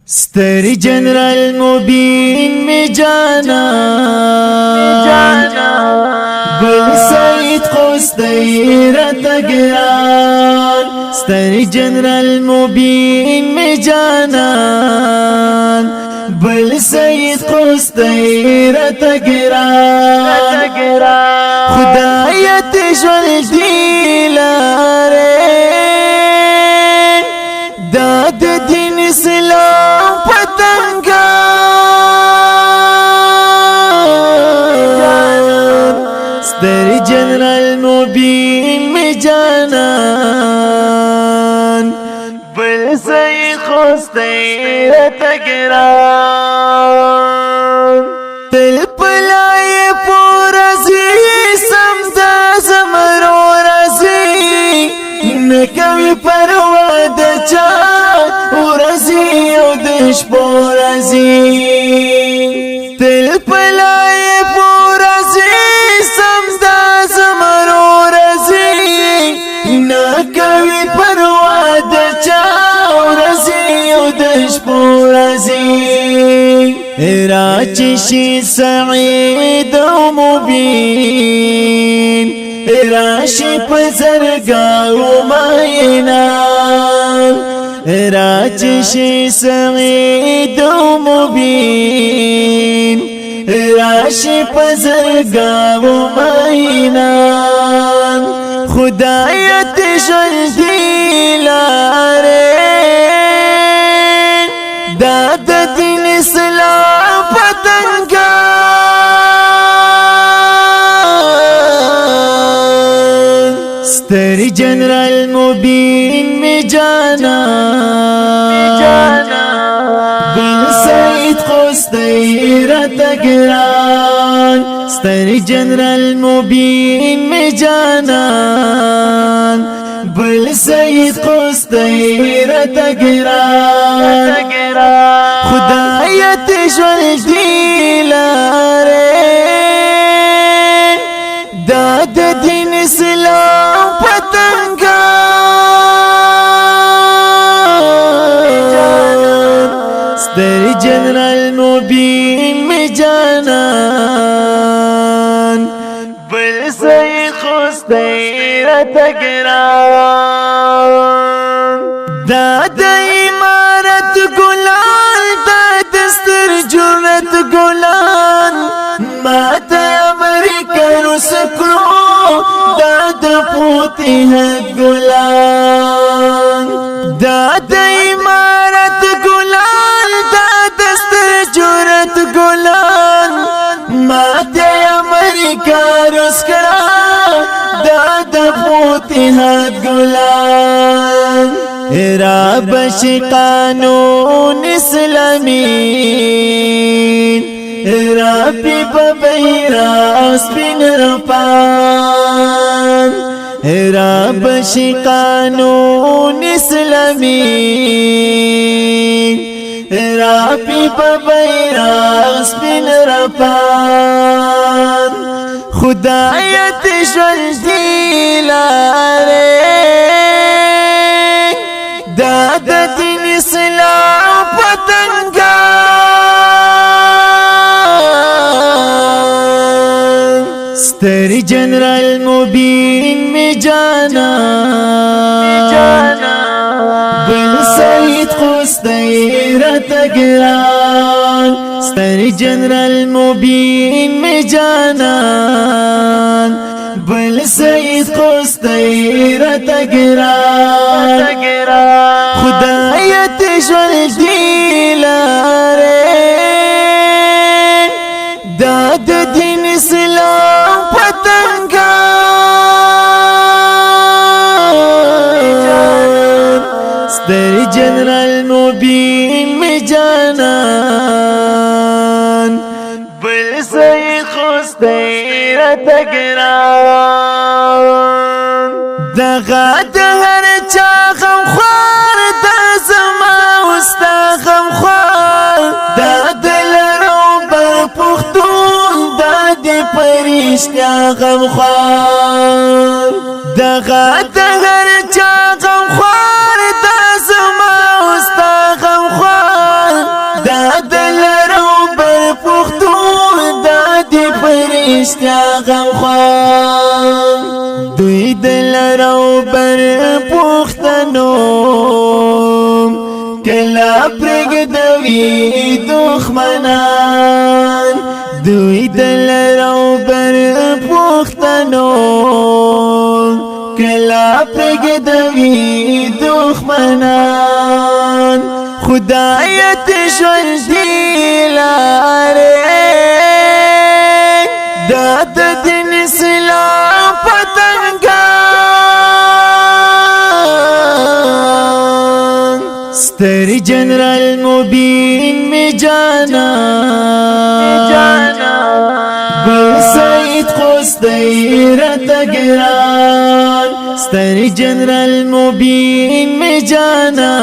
ستری جنرال مبین می جانا بل سید خوستی رتگران ستری جنرال مبین می جانا بل سید خوستی رتگران خدایت جل دیلاره داد دین اسلام پتنگان ستری جنرال مبین می جانان بل سید خوستی رتگران تل پلای پورزی سمدا زمرو رزی نکوی پرواد چا ورزی او دش پورزی تل پلای پورزی سمدا زمرو رزی نکوی پرواد چا ورزی او دش پورزی راچشی سعید و مبین راشی پزرگا و مینان راچشی سعید و مبین راشی پزرگا و مینان خدایت جلدی لاره داد دین اسلام پتنگان ستری جنرال مبین می جانان بل سید خوستی رتگران ستری جنرال مبین می جانان بل سید خوستی رتگران خدایت جل دیلاره داد دین اسلام پتنگان ستری جنرال مبین می جانان بل سید خوستی رتگران داد امارت گلان داد ستر جرت گلان مات امریکا رسکرو داد پوتیحت گلان داد امارت گلان داد ستر جرت گلان مات امریکا رسکرو داد پوتیحت گلان رابش قانون اسلامین رابی ببیراس بین رپان رابش قانون اسلامین رابی ببیراس بین رپان خدایت جل دیلاره داد دین اسلام پتنگان ستری جنرال مبین می جانان بل سید خوستی رتگران ستری جنرال مبین می جانان بل سید خوستی رتگران خدایت جل دیلاره داد دین اسلام پتنگان ستری جنرال مبین می جانان بل سید خوستی رتگران دغه د هر چا غم خوار د زما وستا غم خوار د دلرو بر پختون د پرشتیا غم خوار دغه د هر چا غم خوار د زما وستا غم خوار پرشتیا غم خوان دوی دلر او بر پختنو کلا پرگدوی دخمنان دوی دلر او بر پختنو کلا پرگدوی دخمنان خدایت ژوندی لاره داد دین اسلام پتنگان ستر جنرال مبین می جانا بل سید قصدی رتگران ستر جنرال مبین می جانا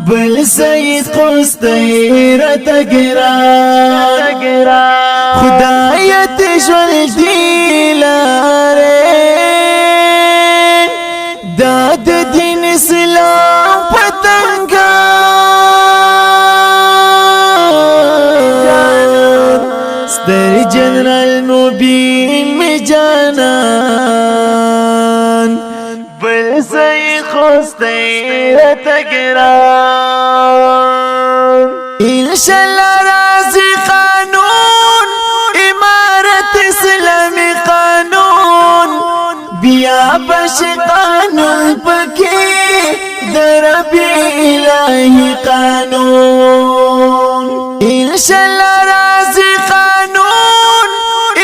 بل سید قصدی رتگران خدایت ژوندی لاره داد دین اسلام پتنگان ستر جنرال مبین می جانان بل سید قصدی رتگران انشاءاللہ راضی قانون امارت اسلامی قانون بیا بش قانون پکی درب الہی قانون انشاءاللہ راضی قانون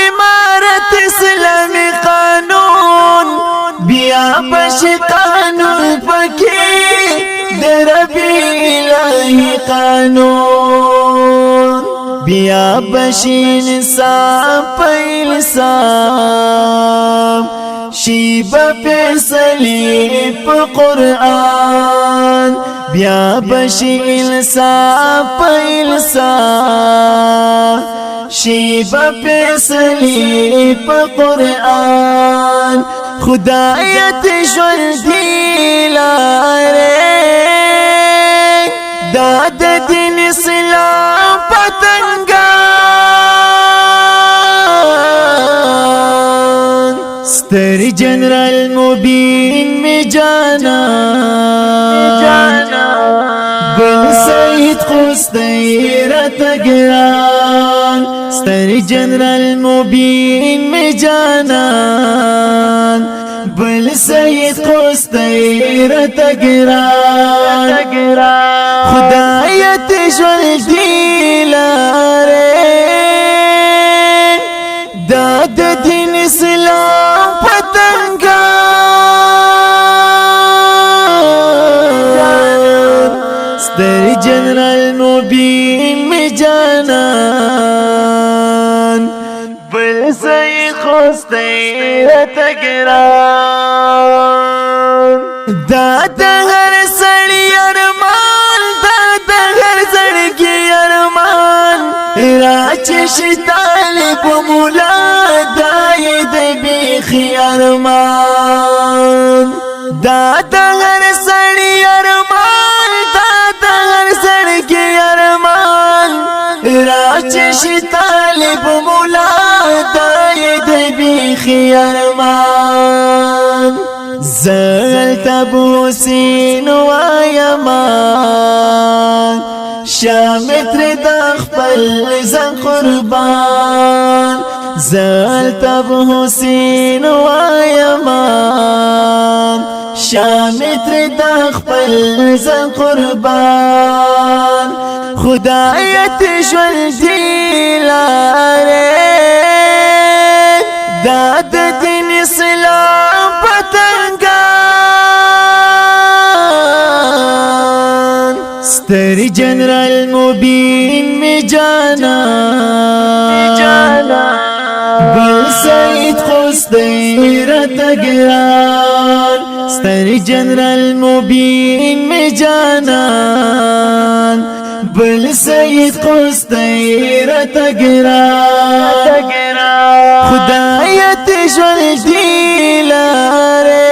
امارت اسلامی قانون بیا بش قانون پکی درب الہی قانون بیا بشی انصاف پیلسام شیبا پیسلی پا قرآن بیا بشی انصاف پیلسام شیبا پیسلی پا قرآن خدایت ژوندی لاره داد دین اسلام پتنگان ستر جنرال مبین می جانا بل سید قصدی رتگران ستر جنرال مبین می جانا بل سید قصدی رتگران خدایت ژوندی لاره داد دین اسلام پتنگان ستر جنرال مبین می جانان بل سید قصدی رتگران داد هر سړی ارمان داد هر زړګي ارمان راچش طالب مولا دای د بیخي ارمان داد هر سړی ارمان داد هر زړګي ارمان راچش طالب مولا دای د بیخي ارمان زلت بوسین وایمان شامتر دخپل زن قربان زلت بوسین وایمان شامتر دخپل زن قربان خدایت ژوندی لاره داد دین اسلام پتنگان ستر جنرال مبین می جانا بل سید قصدی رتگران ستر جنرال مبین می جانا بل سید قصدی رتگران خدایت ژوندی لاره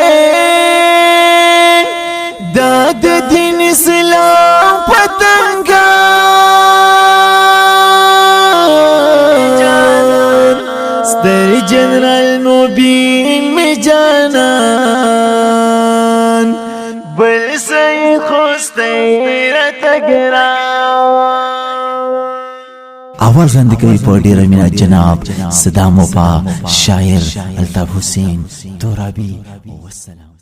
داد دین اسلام پتنگان ستر جنرال مبین می جانان بل سید خوستی رتگران. اول زنده کوي په ډیره مینه جناب صدام وفا شاعر الطاف حسین ترابی. والسلام.